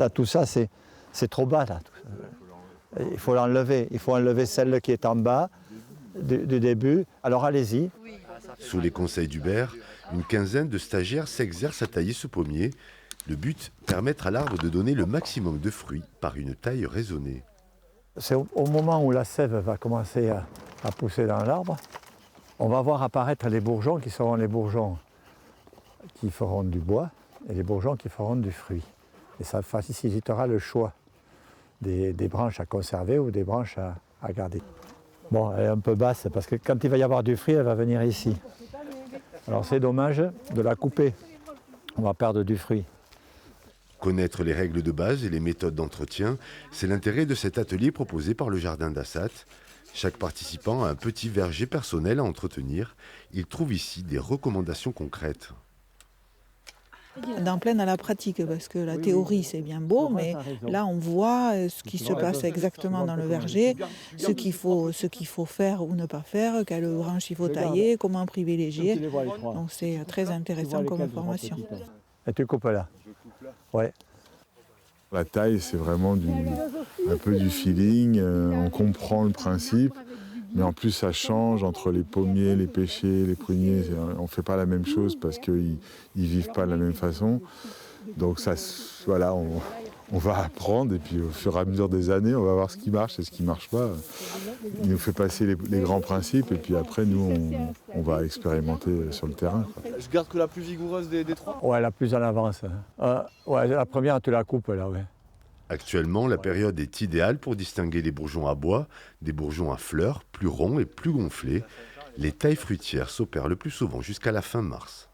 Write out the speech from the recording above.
Là, tout ça, c'est trop bas. Là. Il faut l'enlever. Il faut enlever celle qui est en bas du début. Alors allez-y. Sous les conseils d'Hubert, une quinzaine de stagiaires s'exercent à tailler ce pommier. Le but, permettre à l'arbre de donner le maximum de fruits par une taille raisonnée. C'est au moment où la sève va commencer à pousser dans l'arbre, on va voir apparaître les bourgeons qui seront les bourgeons qui feront du bois et les bourgeons qui feront du fruit. Et ça facilitera le choix des branches à conserver ou des branches à garder. Bon, elle est un peu basse parce que quand il va y avoir du fruit, elle va venir ici. Alors c'est dommage de la couper. On va perdre du fruit. Connaître les règles de base et les méthodes d'entretien, c'est l'intérêt de cet atelier proposé par le jardin d'Assat. Chaque participant a un petit verger personnel à entretenir. Il trouve ici des recommandations concrètes. D'en plein à la pratique, parce que la théorie c'est bien beau, mais là on voit ce qui se passe exactement dans le verger, ce qu'il faut faire ou ne pas faire, quelle branche il faut tailler, comment privilégier. Donc c'est très intéressant comme information. Et tu coupes là? Ouais. La taille, c'est vraiment un peu du feeling, on comprend le principe, mais en plus ça change entre les pommiers, les pêchers, les pruniers, on ne fait pas la même chose parce qu'ils ne vivent pas de la même façon. Donc ça, voilà, on va apprendre et puis au fur et à mesure des années, on va voir ce qui marche et ce qui ne marche pas. Il nous fait passer les grands principes et puis après, nous, on va expérimenter sur le terrain. Je garde que la plus vigoureuse des trois. Ouais, la plus en avance. Ouais, la première, tu la coupes là, ouais. Actuellement, la période est idéale pour distinguer les bourgeons à bois des bourgeons à fleurs, plus ronds et plus gonflés. Les tailles fruitières s'opèrent le plus souvent jusqu'à la fin mars.